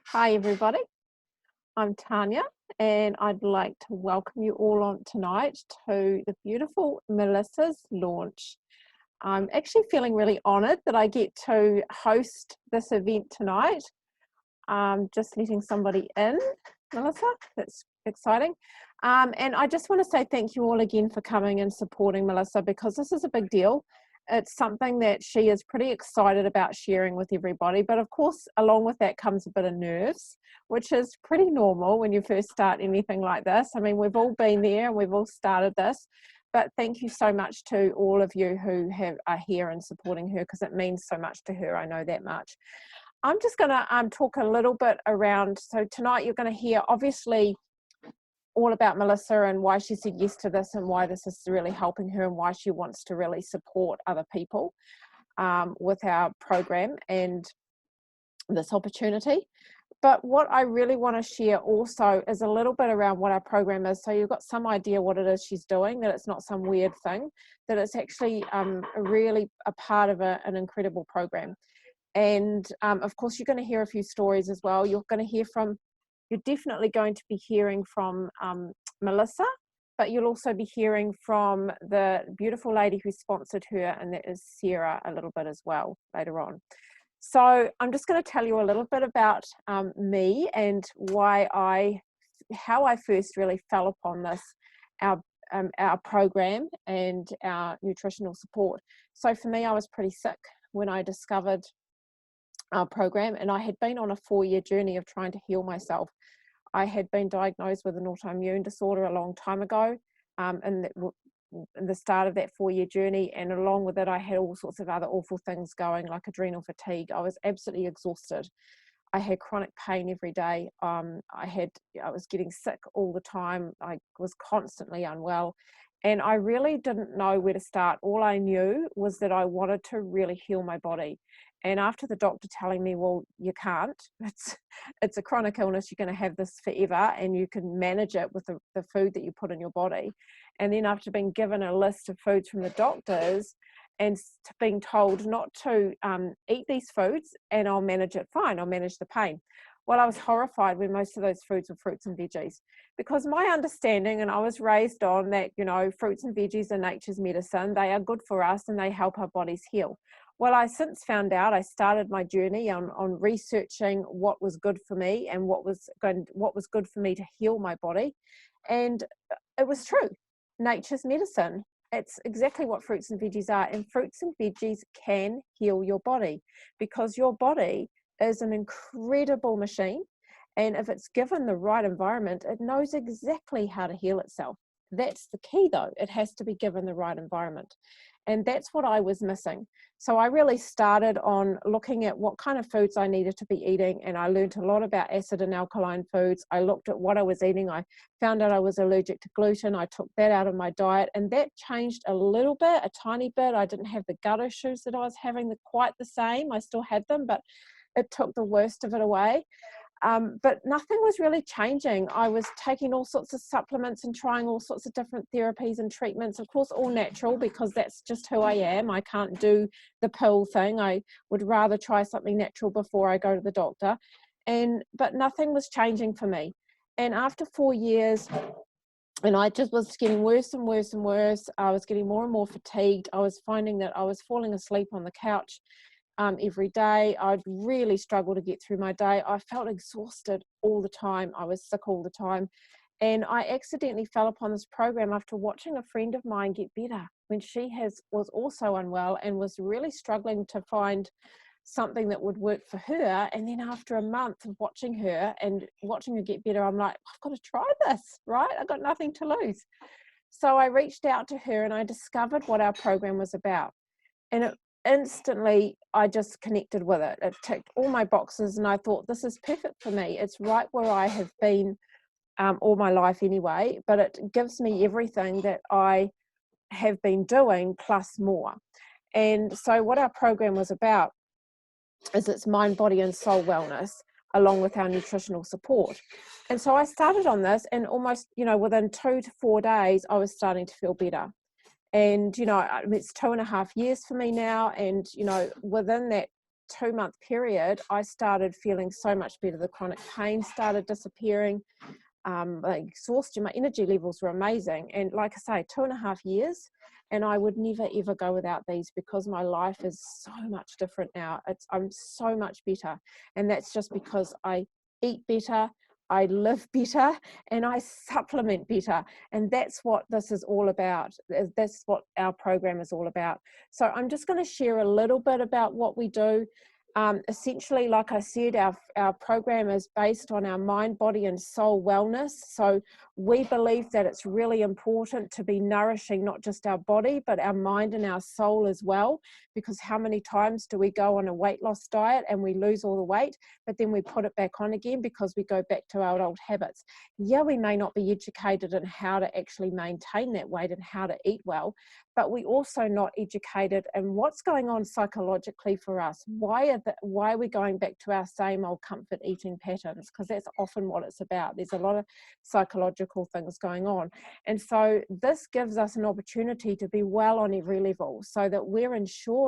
Hi, everybody. I'm Tanya, and I'd like to welcome you all on tonight to the beautiful Melissa's launch. I'm actually feeling really honoured that I get to host this event tonight. Just letting somebody in, Melissa. That's exciting. And I just want to say thank you all again for coming and supporting Melissa, because this is a big deal. It's something that she is pretty excited about sharing with everybody. But of course, along with that comes a bit of nerves, which is pretty normal when you first start anything like this. I mean, we've all been there and we've all started this. But thank you so much to all of you who are here and supporting her, because it means so much to her. I know that much. I'm just going to talk a little bit around, so tonight you're going to hear obviously all about Melissa and why she said yes to this and why this is really helping her and why she wants to really support other people with our program and this opportunity. But what I really want to share also is a little bit around what our program is. So you've got some idea what it is she's doing, that it's not some weird thing, that it's actually really a part of an incredible program. And of course, you're going to hear a few stories as well. You're definitely going to be hearing from Melissa, but you'll also be hearing from the beautiful lady who sponsored her, and that is Sarah, a little bit as well later on. So I'm just going to tell you a little bit about me and how I first really fell upon this, our program and our nutritional support. So for me, I was pretty sick when I discovered our program, and I had been on a 4-year journey of trying to heal myself. I had been diagnosed with an autoimmune disorder a long time ago, and in the start of that 4-year journey, and along with it I had all sorts of other awful things going, like adrenal fatigue. I was absolutely exhausted. I had chronic pain every day. I was getting sick all the time. I was constantly unwell, and I really didn't know where to start. All I knew was that I wanted to really heal my body. And after the doctor telling me, well, you can't, it's a chronic illness, you're going to have this forever, and you can manage it with the food that you put in your body. And then after being given a list of foods from the doctors and being told not to eat these foods, and I'll manage it fine, I'll manage the pain. Well, I was horrified when most of those foods were fruits and veggies, because my understanding, and I was raised on that, fruits and veggies are nature's medicine. They are good for us and they help our bodies heal. Well, I since found out, I started my journey on researching what was good for me and what was good for me to heal my body. And it was true. Nature's medicine. It's exactly what fruits and veggies are. And fruits and veggies can heal your body, because your body is an incredible machine. And if it's given the right environment, it knows exactly how to heal itself. That's the key, though. It has to be given the right environment. And that's what I was missing. So I really started on looking at what kind of foods I needed to be eating, and I learned a lot about acid and alkaline foods. I looked at what I was eating. I found out I was allergic to gluten. I took that out of my diet, and that changed a little bit, a tiny bit. I didn't have the gut issues that I was having quite the same. I still had them, but it took the worst of it away. But nothing was really changing. I was taking all sorts of supplements and trying all sorts of different therapies and treatments, of course, all natural, because that's just who I am. I can't do the pill thing. I would rather try something natural before I go to the doctor. But nothing was changing for me. And after 4 years, and I just was getting worse and worse and worse. I was getting more and more fatigued. I was finding that I was falling asleep on the couch every day. I'd really struggle to get through my day. I felt exhausted all the time. I was sick all the time. And I accidentally fell upon this program after watching a friend of mine get better when she was also unwell and was really struggling to find something that would work for her. And then after a month of watching her get better, I'm like, I've got to try this, right? I've got nothing to lose. So I reached out to her and I discovered what our program was about. And instantly I just connected with it. It ticked all my boxes, and I thought, this is perfect for me. It's right where I have been all my life anyway, but it gives me everything that I have been doing plus more. And so what our program was about is it's mind, body and soul wellness, along with our nutritional support. And so I started on this, and almost, within 2 to 4 days, I was starting to feel better. And, it's 2.5 years for me now. And, within that 2-month period, I started feeling so much better. The chronic pain started disappearing. My exhaustion, my energy levels were amazing. And like I say, 2.5 years, and I would never ever go without these, because my life is so much different now. I'm so much better, and that's just because I eat better, I live better, and I supplement better. And that's what this is all about. That's what our program is all about. So I'm just going to share a little bit about what we do. Essentially, like I said, our program is based on our mind, body, and soul wellness. So we believe that it's really important to be nourishing not just our body, but our mind and our soul as well. Because how many times do we go on a weight loss diet and we lose all the weight, but then we put it back on again because we go back to our old habits? Yeah, we may not be educated in how to actually maintain that weight and how to eat well, but we also not educated in what's going on psychologically for us. Why are we going back to our same old comfort eating patterns? Because that's often what it's about. There's a lot of psychological things going on. And so this gives us an opportunity to be well on every level, so that we're ensuring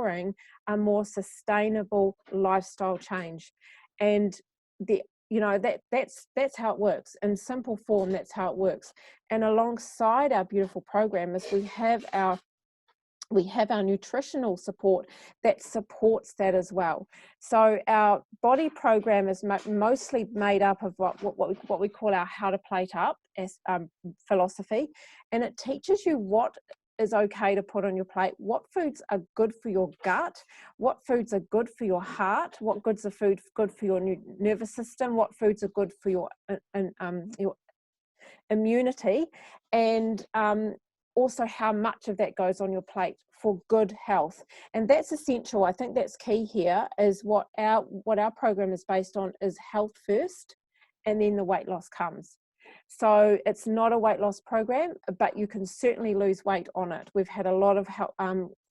a more sustainable lifestyle change. And that's how it works. In simple form, that's how it works. And alongside our beautiful program is we have our nutritional support that supports that as well. So our body program is mostly made up of what we call our How to Plate Up as philosophy, and it teaches you what is okay to put on your plate, what foods are good for your gut, what foods are good for your heart, what goods are good for your nervous system, what foods are good for your immunity, and also how much of that goes on your plate for good health. And that's essential. I think that's key here, is what our program is based on is health first, and then the weight loss comes. So it's not a weight loss program, but you can certainly lose weight on it. We've had a lot of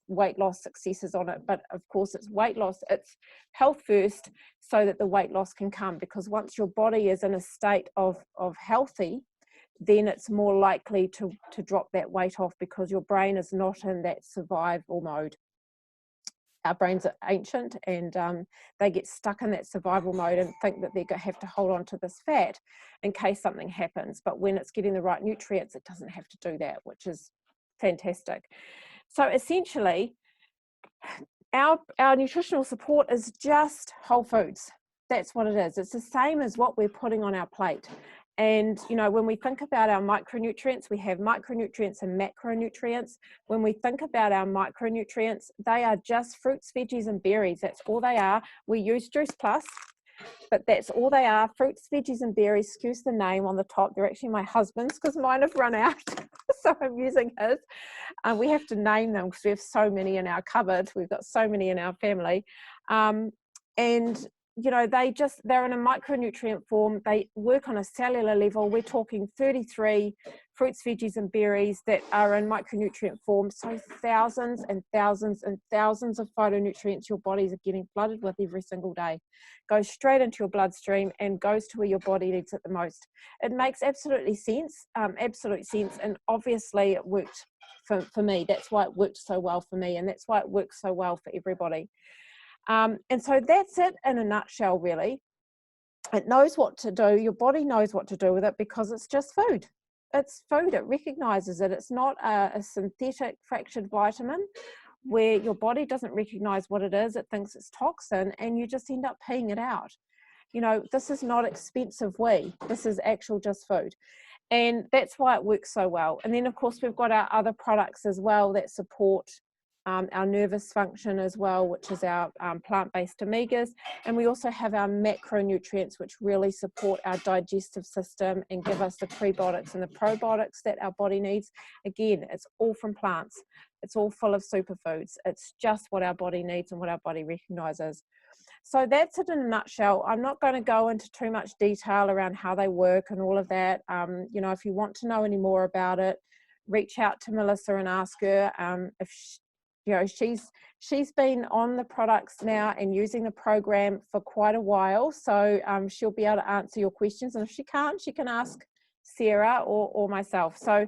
weight loss successes on it, but of course it's weight loss, it's health first, so that the weight loss can come. Because once your body is in a state of healthy, then it's more likely to drop that weight off, because your brain is not in that survival mode. Our brains are ancient, and they get stuck in that survival mode and think that they have to hold on to this fat in case something happens. But when it's getting the right nutrients, it doesn't have to do that, which is fantastic. So essentially, our nutritional support is just whole foods. That's what it is. It's the same as what we're putting on our plate. And, when we think about our micronutrients, we have micronutrients and macronutrients. When we think about our micronutrients, they are just fruits, veggies, and berries. That's all they are. We use Juice Plus, but that's all they are: fruits, veggies, and berries. Excuse the name on the top. They're actually my husband's, because mine have run out. So I'm using his. We have to name them because we have so many in our cupboard. We've got so many in our family. And they're in a micronutrient form. They work on a cellular level. We're talking 33 fruits, veggies, and berries that are in micronutrient form. So thousands and thousands and thousands of phytonutrients your bodies are getting flooded with every single day. Goes straight into your bloodstream and goes to where your body needs it the most. It makes absolute sense, and obviously it worked for me. That's why it worked so well for me, and that's why it works so well for everybody. And so that's it in a nutshell, really. It knows what to do. Your body knows what to do with it, because it's just food. It's food. It recognizes it. It's not a synthetic fractured vitamin where your body doesn't recognize what it is. It thinks it's toxin, and you just end up peeing it out. This is not expensive whey. This is actual just food. And that's why it works so well. And then, of course, we've got our other products as well that support our nervous function as well, which is our plant-based omegas. And we also have our macronutrients, which really support our digestive system and give us the prebiotics and the probiotics that our body needs. Again, it's all from plants. It's all full of superfoods. It's just what our body needs and what our body recognizes. So that's it in a nutshell. I'm not going to go into too much detail around how they work and all of that. If you want to know any more about it, reach out to Melissa and ask her. She's been on the products now and using the program for quite a while, so she'll be able to answer your questions. And if she can't, she can ask Sarah or myself. So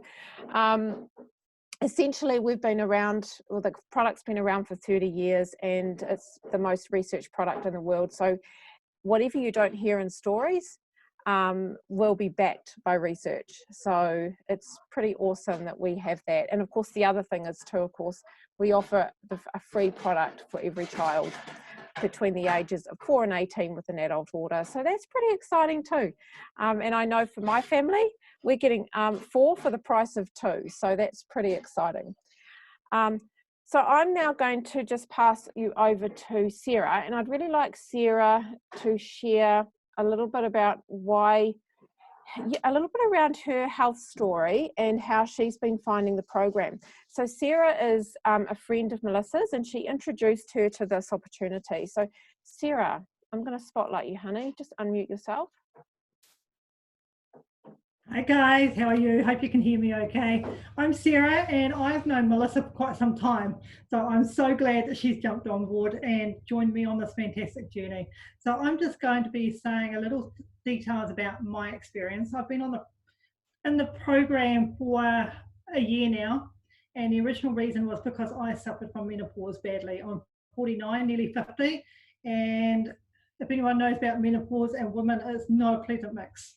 essentially we've been around, well, the product's been around for 30 years and it's the most researched product in the world. So whatever you don't hear in stories will be backed by research. So it's pretty awesome that we have that. And of course, the other thing is too, of course, we offer a free product for every child between the ages of 4 and 18 with an adult order. So that's pretty exciting too. And I know for my family, we're getting 4 for the price of 2. So that's pretty exciting. So I'm now going to just pass you over to Sarah, and I'd really like Sarah to share a little bit about a little bit around her health story and how she's been finding the program. So Sarah is a friend of Melissa's and she introduced her to this opportunity. So Sarah, I'm going to spotlight you, honey. Just unmute yourself. Hi guys, how are you? Hope you can hear me okay. I'm Sarah and I've known Melissa for quite some time. So I'm so glad that she's jumped on board and joined me on this fantastic journey. So I'm just going to be saying a little details about my experience. I've been in the program for a year now, and the original reason was because I suffered from menopause badly. I'm 49, nearly 50, and if anyone knows about menopause and women, it's not a pleasant mix.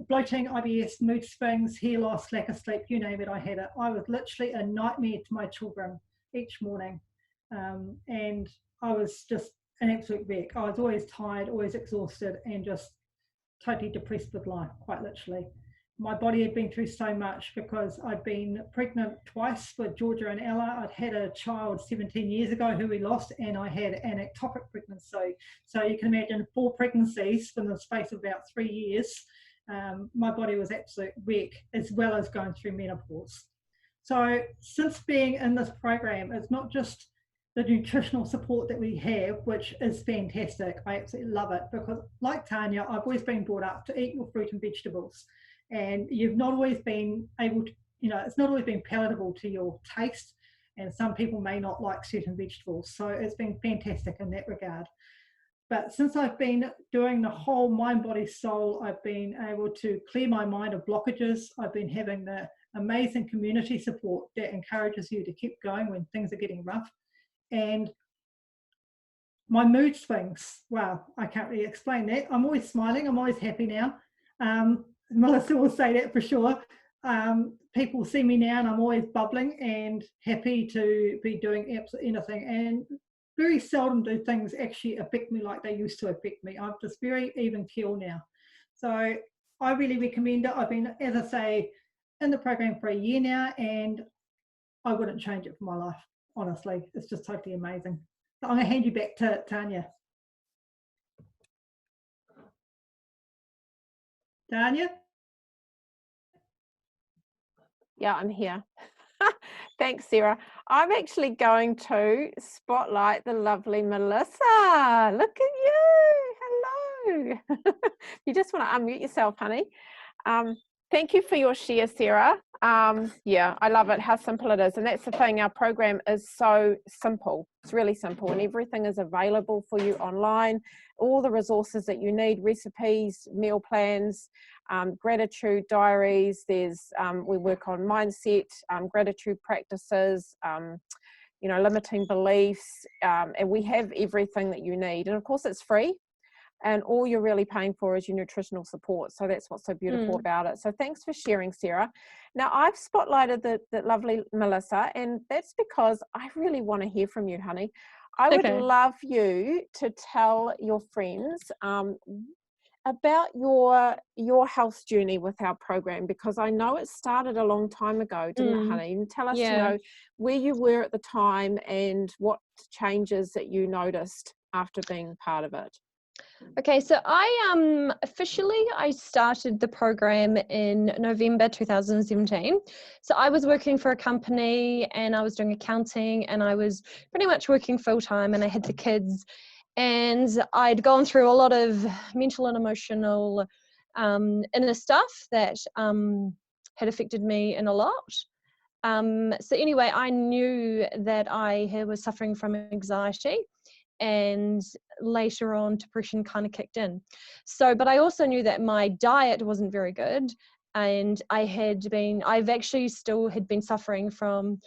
Bloating, IBS, mood swings, hair loss, lack of sleep, you name it, I had it. I was literally a nightmare to my children each morning. And I was just an absolute wreck. I was always tired, always exhausted, and just totally depressed with life, quite literally. My body had been through so much because I'd been pregnant twice with Georgia and Ella. I'd had a child 17 years ago who we lost, and I had an ectopic pregnancy. So you can imagine 4 pregnancies in the space of about 3 years. My body was absolute wreck, as well as going through menopause. So since being in this program, it's not just the nutritional support that we have, which is fantastic. I absolutely love it because, like Tanya, I've always been brought up to eat your fruit and vegetables. And you've not always been able to, it's not always been palatable to your taste. And some people may not like certain vegetables. So it's been fantastic in that regard. But since I've been doing the whole mind, body, soul, I've been able to clear my mind of blockages. I've been having the amazing community support that encourages you to keep going when things are getting rough. And my mood swings, wow, I can't really explain that. I'm always smiling, I'm always happy now. Melissa will say that for sure. People see me now and I'm always bubbling and happy to be doing absolutely anything. And very seldom do things actually affect me like they used to affect me. I'm just very even keel now. So I really recommend it. I've been, as I say, in the program for a year now, and I wouldn't change it for my life, honestly. It's just totally amazing. So I'm going to hand you back to Tanya. Tanya? Yeah, I'm here. Thanks, Sarah. I'm actually going to spotlight the lovely Melissa. Look at you. Hello. You just want to unmute yourself, honey. Thank you for your share, Sarah. Yeah, I love it, how simple it is. And that's the thing, our program is so simple. It's really simple, and everything is available for you online. All the resources that you need, recipes, meal plans, gratitude diaries. There's we work on mindset, gratitude practices, limiting beliefs, and we have everything that you need. And of course, it's free. And all you're really paying for is your nutritional support. So that's what's so beautiful about it. So thanks for sharing, Sarah. Now, I've spotlighted the lovely Melissa, and that's because I really want to hear from you, honey. I would love you to tell your friends about your health journey with our program, because I know it started a long time ago, didn't it, honey? And tell us, where you were at the time and what changes that you noticed after being part of it. Okay, so I I started the program in November 2017. So I was working for a company and I was doing accounting and I was pretty much working full time, and I had the kids, and I'd gone through a lot of mental and emotional inner stuff that had affected me in a lot. So anyway, I knew that I was suffering from anxiety, and later on depression kind of kicked in. So, but I also knew that my diet wasn't very good, and I've actually still had been suffering from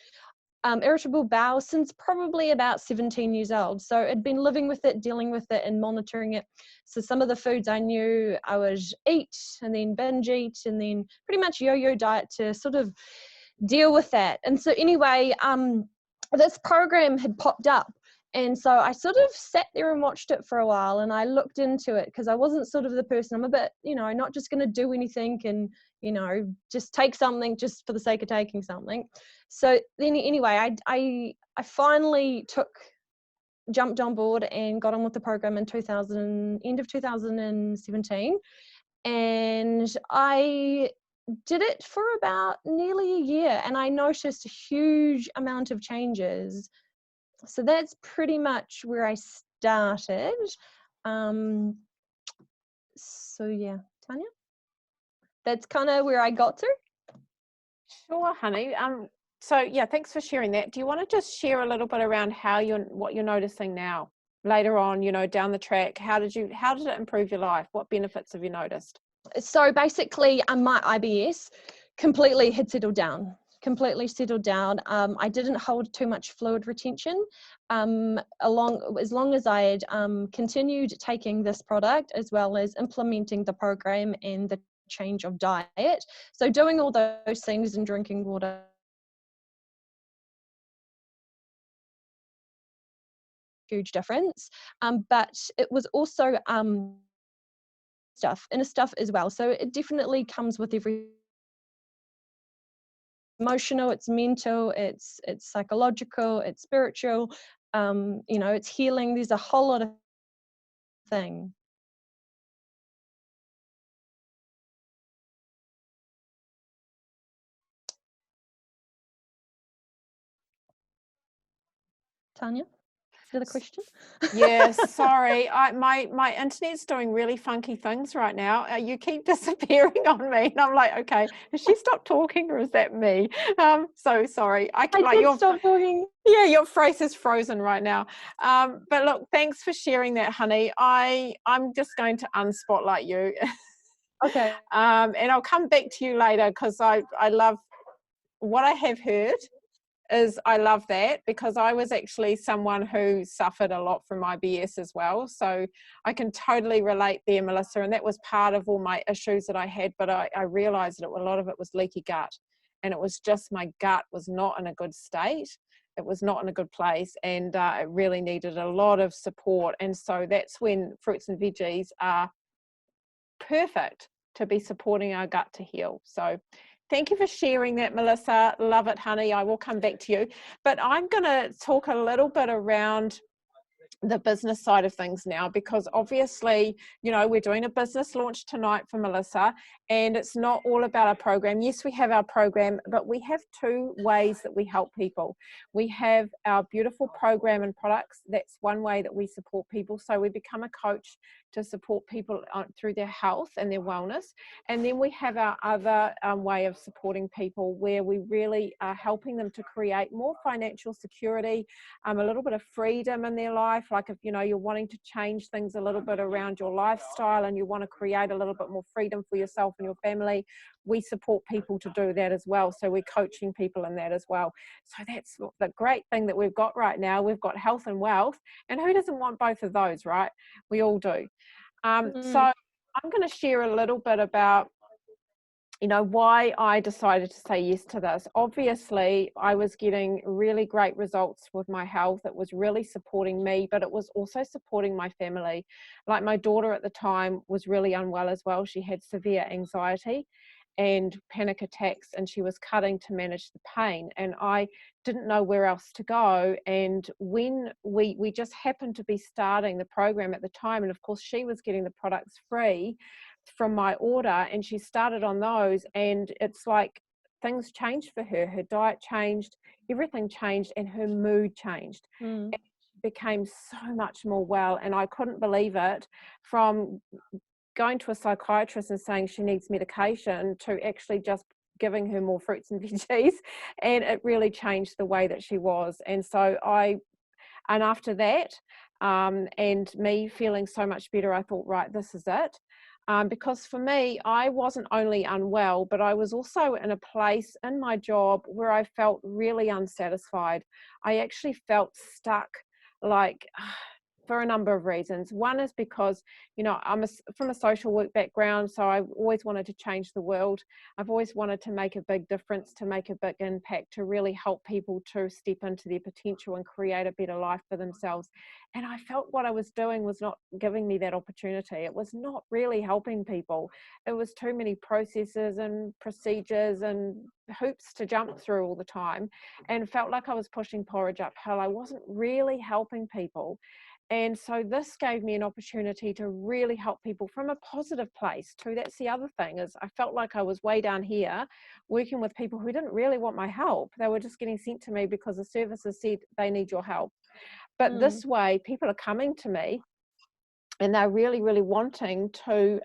irritable bowel since probably about 17 years old. So I'd been living with it, dealing with it, and monitoring it. So some of the foods I knew I would eat and then binge eat and then pretty much yo-yo diet to sort of deal with that. And so anyway, this program had popped up. And so I sort of sat there and watched it for a while, and I looked into it because I wasn't sort of the person, I'm a bit, not just going to do anything and, just take something just for the sake of taking something. So then anyway, I finally jumped on board and got on with the program in end of 2017. And I did it for about nearly a year, and I noticed a huge amount of changes. So that's pretty much where I started. So yeah, Tanya, that's kind of where I got to. Sure, honey. So yeah, thanks for sharing that. Do you want to just share a little bit around what you're noticing now, later on, down the track? How did it improve your life? What benefits have you noticed? So basically, my IBS completely had settled down. I didn't hold too much fluid retention as long as I had continued taking this product, as well as implementing the program and the change of diet. So doing all those things and drinking water, huge difference. But it was also inner stuff as well. So it definitely comes with every emotional, it's mental, it's psychological, it's spiritual, it's healing. There's a whole lot of things. Tanya, is that a question? Yes, sorry. My internet's doing really funky things right now. You keep disappearing on me, and I'm like, okay, has she stopped talking, or is that me? So sorry. I did stop talking. Yeah, your face is frozen right now. But look, thanks for sharing that, honey. I'm just going to unspotlight you. Okay. And I'll come back to you later, because I love what I have heard. I love that, because I was actually someone who suffered a lot from IBS as well. So I can totally relate there, Melissa. And that was part of all my issues that I had. But I realized that a lot of it was leaky gut. And it was just my gut was not in a good state. It was not in a good place. And it really needed a lot of support. And so that's when fruits and veggies are perfect to be supporting our gut to heal. So thank you for sharing that, Melissa. Love it, honey. I will come back to you. But I'm going to talk a little bit around the business side of things now, because obviously, we're doing a business launch tonight for Melissa, and it's not all about our program. Yes, we have our program, but we have two ways that we help people. We have our beautiful program and products. That's one way that we support people. So we become a coach to support people through their health and their wellness. And then we have our other way of supporting people, where we really are helping them to create more financial security, a little bit of freedom in their life. Like if you're wanting to change things a little bit around your lifestyle, and you want to create a little bit more freedom for yourself and your family, we support people to do that as well. So we're coaching people in that as well. So that's the great thing that we've got right now. We've got health and wealth, and who doesn't want both of those, right? We all do. So I'm going to share a little bit about why I decided to say yes to this. Obviously, I was getting really great results with my health. It was really supporting me, but it was also supporting my family. Like my daughter at the time was really unwell as well. She had severe anxiety and panic attacks, and she was cutting to manage the pain. And I didn't know where else to go. And when we just happened to be starting the program at the time, and of course she was getting the products free from my order, and she started on those, and it's like things changed for her. Her diet changed, everything changed, and her mood changed. And she became so much more well, and I couldn't believe it. From going to a psychiatrist and saying she needs medication to actually just giving her more fruits and veggies, and it really changed the way that she was. And so after that, and me feeling so much better, I thought, right, this is it. Because for me, I wasn't only unwell, but I was also in a place in my job where I felt really unsatisfied. I actually felt stuck, like, for a number of reasons. One is because, you know, from a social work background, so I've always wanted to change the world. I've always wanted to make a big difference, to make a big impact, to really help people to step into their potential and create a better life for themselves. And I felt what I was doing was not giving me that opportunity. It was not really helping people. It was too many processes and procedures and hoops to jump through all the time, and felt like I was pushing porridge uphill. I wasn't really helping people. And so this gave me an opportunity to really help people from a positive place too. That's the other thing, is I felt like I was way down here working with people who didn't really want my help. They were just getting sent to me because the services said they need your help. But this way, people are coming to me and they're really, really wanting to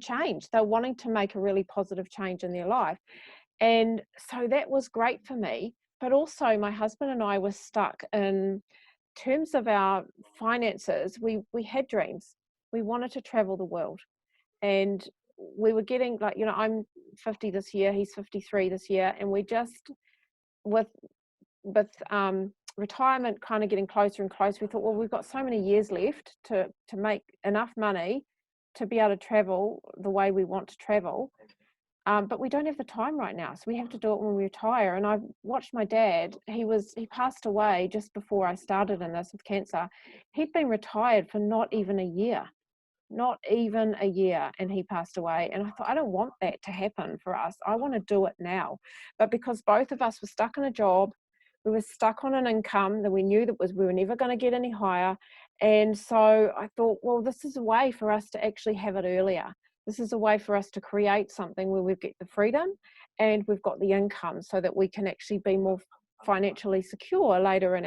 change. They're wanting to make a really positive change in their life. And so that was great for me. But also my husband and I were stuck in terms of our finances. We had dreams. We wanted to travel the world, and we were getting, like, you know, I'm 50 this year, he's 53 this year, and we just, with retirement kind of getting closer and closer, we thought, well, we've got so many years left to make enough money to be able to travel the way we want to travel. But we don't have the time right now, so we have to do it when we retire. And I've watched my dad. He passed away just before I started in this with cancer. He'd been retired for not even a year, and he passed away. And I thought, I don't want that to happen for us. I want to do it now. But because both of us were stuck in a job, we were stuck on an income that we knew we were never going to get any higher. And so I thought, well, this is a way for us to actually have it earlier. This is a way for us to create something where we get the freedom and we've got the income, so that we can actually be more financially secure later in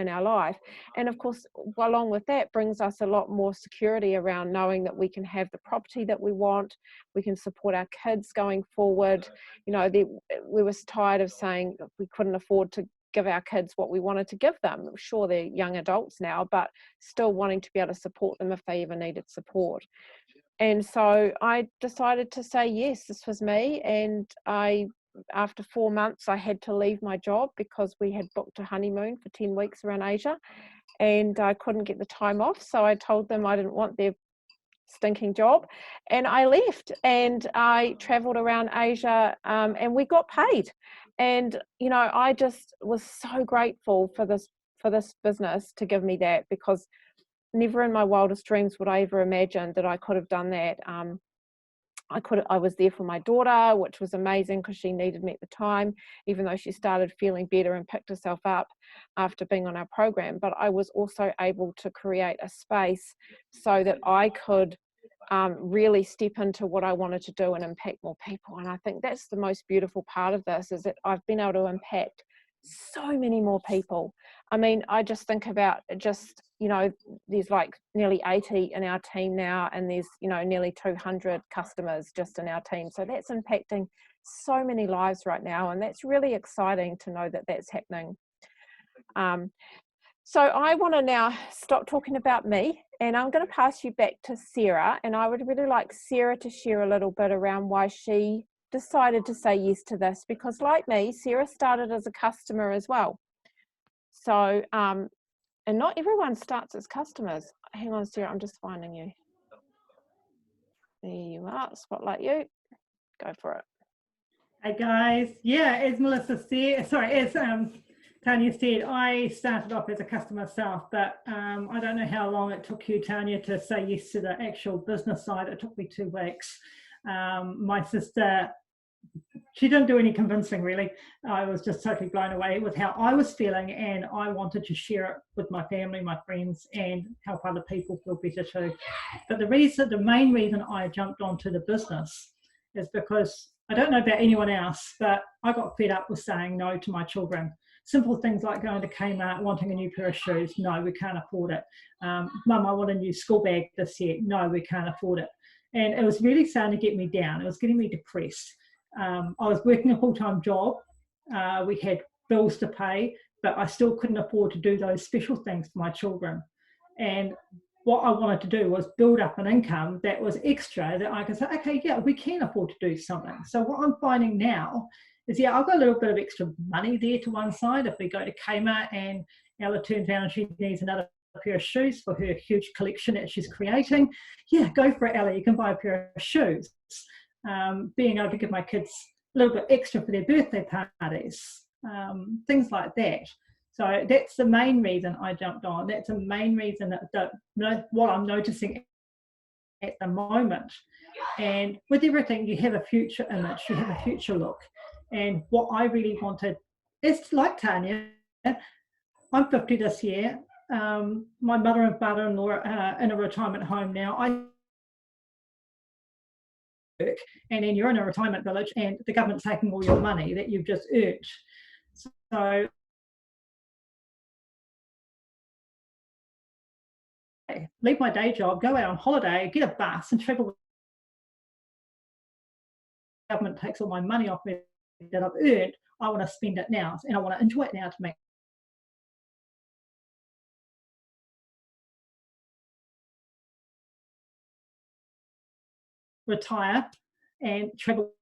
our life. And of course, along with that brings us a lot more security around knowing that we can have the property that we want, we can support our kids going forward. You know, we were tired of saying we couldn't afford to give our kids what we wanted to give them. Sure, they're young adults now, but still wanting to be able to support them if they ever needed support. And so I decided to say yes, this was me. And after 4 months, I had to leave my job because we had booked a honeymoon for 10 weeks around Asia, and I couldn't get the time off. So I told them I didn't want their stinking job, and I left, and I traveled around Asia, and we got paid. And, you know, I just was so grateful for this business to give me that, because never in my wildest dreams would I ever imagine that I could have done that. I was there for my daughter, which was amazing because she needed me at the time, even though she started feeling better and picked herself up after being on our program. But I was also able to create a space so that I could really step into what I wanted to do and impact more people. And I think that's the most beautiful part of this, is that I've been able to impact so many more people. I mean, I just think about just, you know, there's like nearly 80 in our team now, and there's, you know, nearly 200 customers just in our team. So that's impacting so many lives right now, and that's really exciting to know that that's happening. So I want to now stop talking about me, and I'm going to pass you back to Sarah, and I would really like Sarah to share a little bit around why she decided to say yes to this, because like me, Sarah started as a customer as well. So, and not everyone starts as customers. Hang on, Sarah, I'm just finding you. There you are, spotlight you. Go for it. Hey guys, yeah, as Melissa said, as Tanya said, I started off as a customer myself, but I don't know how long it took you, Tanya, to say yes to the actual business side. It took me 2 weeks. My sister, she didn't do any convincing really. I was just totally blown away with how I was feeling, and I wanted to share it with my family, my friends, and help other people feel better too. But the main reason I jumped onto the business is because, I don't know about anyone else, but I got fed up with saying no to my children. Simple things like going to Kmart, wanting a new pair of shoes. No, we can't afford it. Mum, I want a new school bag this year. No, we can't afford it. And it was really starting to get me down. It was getting me depressed. I was working a full-time job. We had bills to pay, but I still couldn't afford to do those special things for my children. And what I wanted to do was build up an income that was extra, that I could say, okay, yeah, we can afford to do something. So what I'm finding now is, yeah, I've got a little bit of extra money there to one side. If we go to Kmart and Ella turns around and she needs another pair of shoes for her huge collection that she's creating, yeah, go for it, Ella, you can buy a pair of shoes. Being able to give my kids a little bit extra for their birthday parties, things like that. So that's the main reason I jumped on. That's the main reason that what I'm noticing at the moment. And with everything, you have a future image, you have a future look. And what I really wanted is, like Tanya, I'm 50 this year. My mother and father-in-law are in a retirement home now. I work, and then you're in a retirement village and the government's taking all your money that you've just earned. So leave my day job, go out on holiday, get a bus and travel. The government takes all my money off me that I've earned. I want to spend it now, and I want to enjoy it now to make retire and travel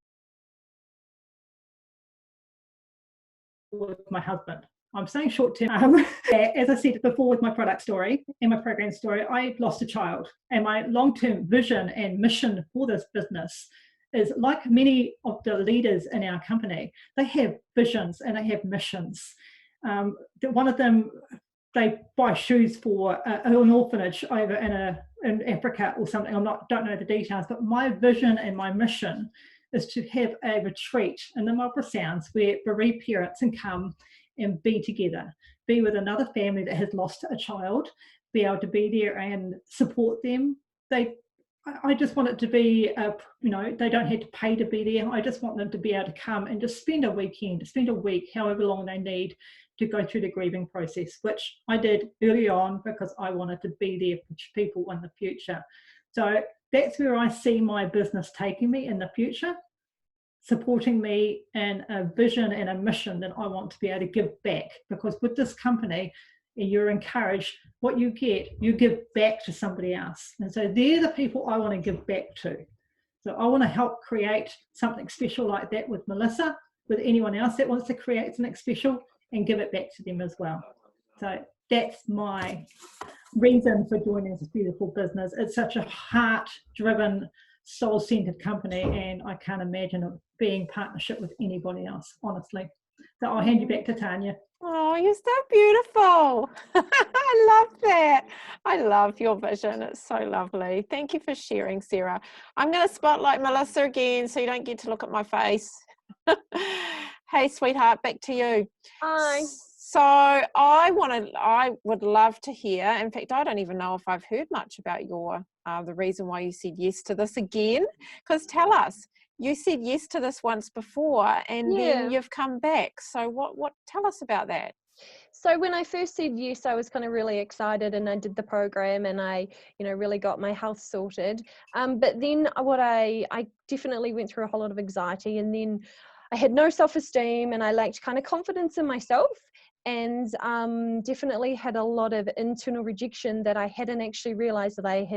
with my husband. I'm saying short term. As I said before with my product story and my program story, I lost a child, and my long-term vision and mission for this business is, like many of the leaders in our company, they have visions and they have missions. One of them, they buy shoes for an orphanage over in Africa or something. Don't know the details, but my vision and my mission is to have a retreat in the Marlborough Sounds where bereaved parents can come and be together, be with another family that has lost a child, be able to be there and support them. I just want it to be, they don't have to pay to be there. I just want them to be able to come and just spend a weekend, spend a week, however long they need to go through the grieving process, which I did early on because I wanted to be there for people in the future. So that's where I see my business taking me in the future, supporting me in a vision and a mission that I want to be able to give back. Because with this company, you're encouraged, what you get, you give back to somebody else. And so they're the people I want to give back to. So I want to help create something special like that with Melissa, with anyone else that wants to create something special, and give it back to them as well. So that's my reason for joining this beautiful business. It's such a heart-driven, soul-centered company, and I can't imagine it being partnership with anybody else, honestly. So I'll hand you back to Tanya. Oh, you're so beautiful. I love that. I love your vision. It's so lovely. Thank you for sharing, Sarah. I'm going to spotlight Melissa again so you don't get to look at my face. Hey, sweetheart, back to you. Hi. So I would love to hear. In fact, I don't even know if I've heard much about your the reason why you said yes to this again. Because tell us, you said yes to this once before, and then you've come back. So what? Tell us about that. So when I first said yes, I was kind of really excited, and I did the program, and I, really got my health sorted. But then I definitely went through a whole lot of anxiety, and then I had no self-esteem, and I lacked kind of confidence in myself, and definitely had a lot of internal rejection that I hadn't actually realized that I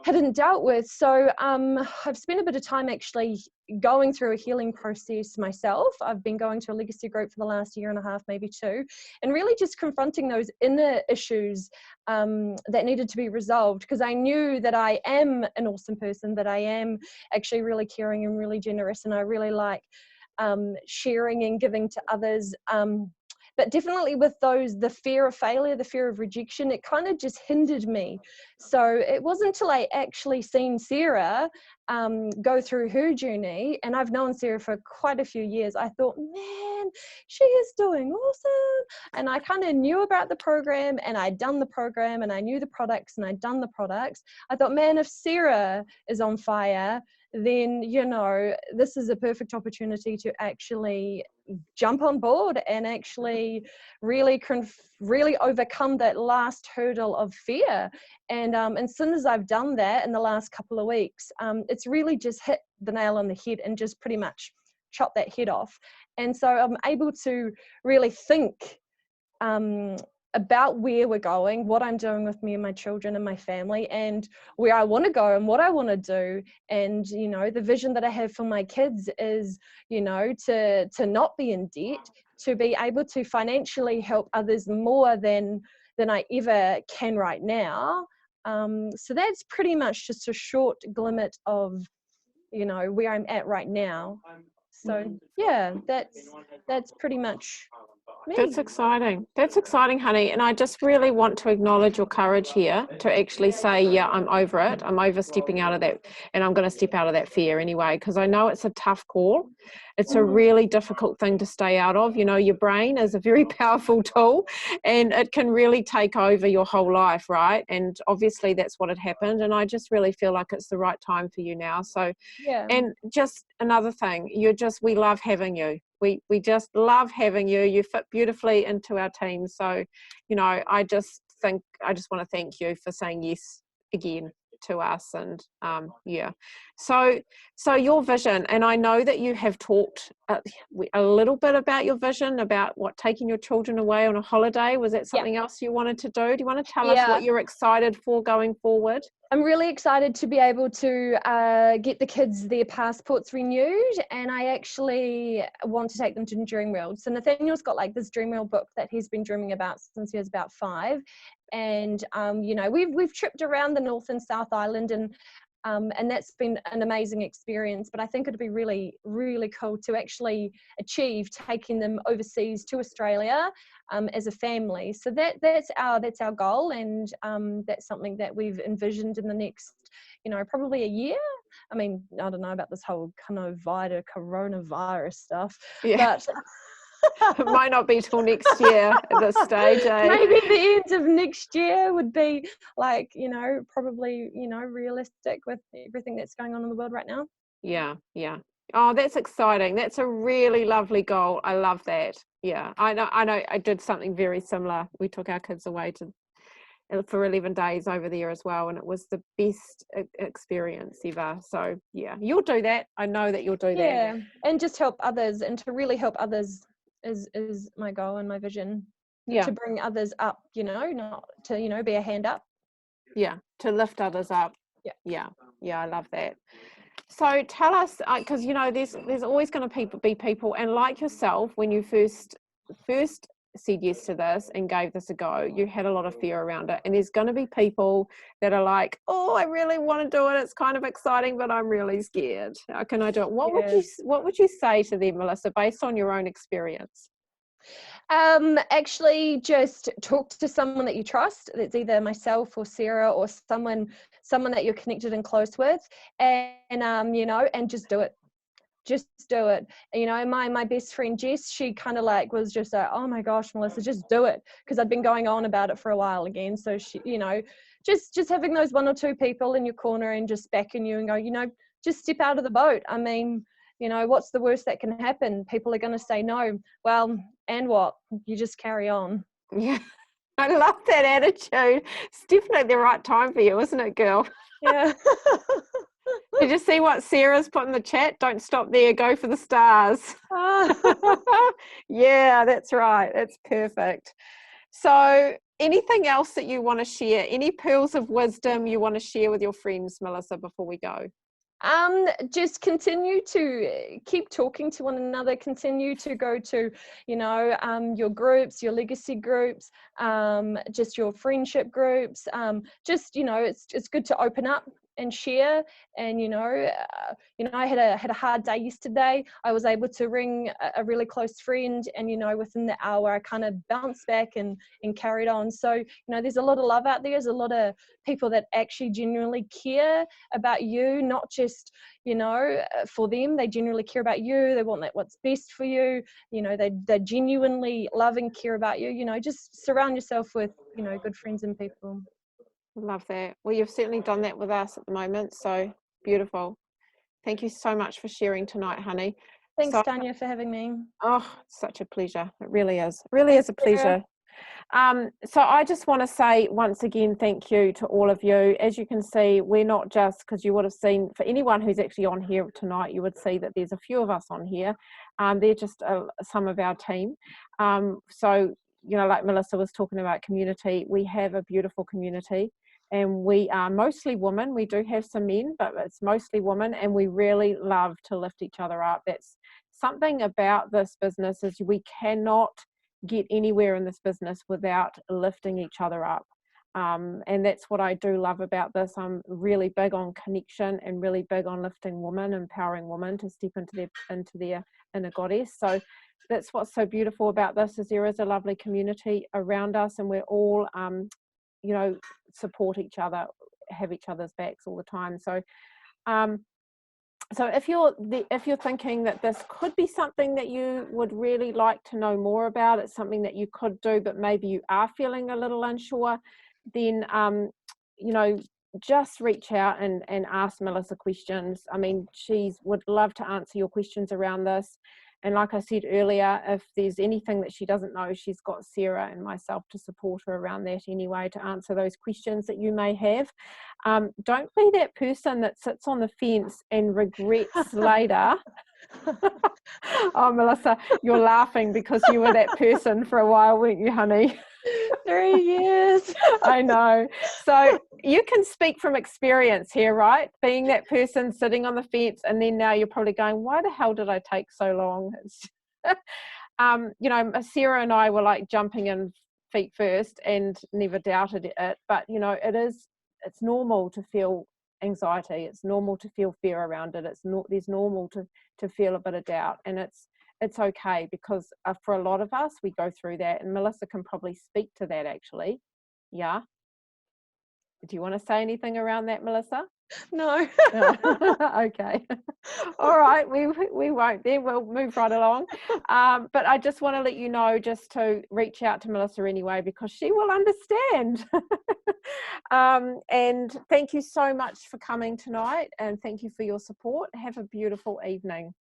hadn't dealt with. So I've spent a bit of time actually going through a healing process myself. I've been going to a legacy group for the last year and a half, maybe two, and really just confronting those inner issues that needed to be resolved, because I knew that I am an awesome person, that I am actually really caring and really generous, and I really like sharing and giving to others. But definitely with the fear of failure, the fear of rejection, it kind of just hindered me. So it wasn't until I actually seen Sarah go through her journey, and I've known Sarah for quite a few years, I thought, man, she is doing awesome. And I kind of knew about the program, and I'd done the program, and I knew the products, and I'd done the products. I thought, man, if Sarah is on fire, then, this is a perfect opportunity to actually jump on board and actually really overcome that last hurdle of fear. And as soon as I've done that in the last couple of weeks, it's really just hit the nail on the head and just pretty much chop that head off. And so I'm able to really think about where we're going, what I'm doing with me and my children and my family, and where I want to go and what I want to do. And, you know, the vision that I have for my kids is, you know, to not be in debt, to be able to financially help others more than I ever can right now. So that's pretty much just a short glimmer of, you know, where I'm at right now. So yeah, that's pretty much me. That's exciting. That's exciting, honey. And I just really want to acknowledge your courage here to actually say, yeah, I'm over it. I'm over stepping out of that, and I'm going to step out of that fear anyway, because I know it's a tough call. It's a really difficult thing to stay out of. You know, your brain is a very powerful tool, and it can really take over your whole life, right? And obviously that's what had happened. And I just really feel like it's the right time for you now. So, Yeah. and just another thing, we love having you. We just love having you. You fit beautifully into our team. So, you know, I just want to thank you for saying yes again to us. And yeah, so your vision, and I know that you have talked a little bit about your vision, about taking your children away on a holiday. Was that something else you wanted to do? Do you want to tell us what you're excited for going forward? I'm really excited to be able to get the kids their passports renewed, and I actually want to take them to Dream World. So Nathaniel's got like this Dream World book that he's been dreaming about since he was about 5, and you know, we've tripped around the North and South Island, and that's been an amazing experience. But I think it'd be really, really cool to actually achieve taking them overseas to Australia as a family. So that's our goal, and that's something that we've envisioned in the next, you know, probably a year. I mean, I don't know about this whole coronavirus stuff, but it might not be till next year at this stage. Maybe the end of next year would be like, you know, probably, you know, realistic with everything that's going on in the world right now. Yeah. Oh, that's exciting. That's a really lovely goal. I love that. Yeah, I know I did something very similar. We took our kids away for 11 days over there as well, and it was the best experience ever. So yeah, you'll do that. I know that you'll do that. Yeah, and just help others, and to really help others is my goal and my vision. Yeah, to bring others up, you know, not to, you know, be a hand up. Yeah, to lift others up. Yeah, I love that. So tell us, because you know, there's always going to be people, and like yourself, when you first said yes to this and gave this a go, you had a lot of fear around it, and there's going to be people that are like, oh, I really want to do it, it's kind of exciting, but I'm really scared. How can I do it? What would you say to them, Melissa, based on your own experience? Actually just talk to someone that you trust. That's either myself or Sarah or someone that you're connected and close with, and you know, and just do it. Just do it. You know, my best friend Jess, she kind of like was just like, oh my gosh, Melissa, just do it, because I'd been going on about it for a while again. So she, you know, just having those 1 or 2 people in your corner and just backing you and go, you know, just step out of the boat. I mean, you know, what's the worst that can happen? People are going to say no. Well, and what? You just carry on. Yeah, I love that attitude. It's definitely the right time for you, isn't it, girl? Yeah. Did you see what Sarah's put in the chat? Don't stop there, go for the stars. Yeah, that's right. That's perfect. So anything else that you want to share? Any pearls of wisdom you want to share with your friends, Melissa, before we go? Just continue to keep talking to one another, continue to go to, you know, your groups, your legacy groups, just your friendship groups, just, you know, it's good to open up and share. And you know, I had a hard day yesterday. I was able to ring a really close friend, and you know, within the hour I kind of bounced back and carried on. So you know, there's a lot of love out there. There's a lot of people that actually genuinely care about you, not just, you know, for them. They genuinely care about you. They want what's best for you. You know, they genuinely love and care about you. You know, just surround yourself with, you know, good friends and people. Love that. Well, you've certainly done that with us at the moment, so beautiful. Thank you so much for sharing tonight, honey. Thanks, Tanya, for having me. Oh, such a pleasure. It really is. It really is a pleasure. So I just want to say once again, thank you to all of you. As you can see, we're not just, because you would have seen, for anyone who's actually on here tonight, you would see that there's a few of us on here. They're just some of our team. So you know, like Melissa was talking about community, we have a beautiful community, and we are mostly women. We do have some men, but it's mostly women, and we really love to lift each other up. That's something about this business, is we cannot get anywhere in this business without lifting each other up. And that's what I do love about this. I'm really big on connection and really big on lifting women, empowering women to step into their inner goddess. So that's what's so beautiful about this, is there is a lovely community around us, and we're all you know, support each other, have each other's backs all the time. So so if you're thinking that this could be something that you would really like to know more about, it's something that you could do, but maybe you are feeling a little unsure, then you know, just reach out and ask Melissa questions. I mean, she would love to answer your questions around this. And like I said earlier, if there's anything that she doesn't know, she's got Sarah and myself to support her around that anyway, to answer those questions that you may have. Don't be that person that sits on the fence and regrets later. Oh, Melissa, you're laughing because you were that person for a while, weren't you, honey? 3 years. I know. So you can speak from experience here, right? Being that person sitting on the fence, and then now you're probably going, why the hell did I take so long? You know, Sarah and I were like jumping in feet first and never doubted it. But, you know, it's normal to feel anxiety. It's normal to feel fear around it. There's normal to feel a bit of doubt, and it's okay, because for a lot of us, we go through that, and Melissa can probably speak to that actually. Yeah. Do you want to say anything around that, Melissa? No. Okay. All right. We won't then. We'll move right along. But I just want to let you know, just to reach out to Melissa anyway, because she will understand. And thank you so much for coming tonight, and thank you for your support. Have a beautiful evening.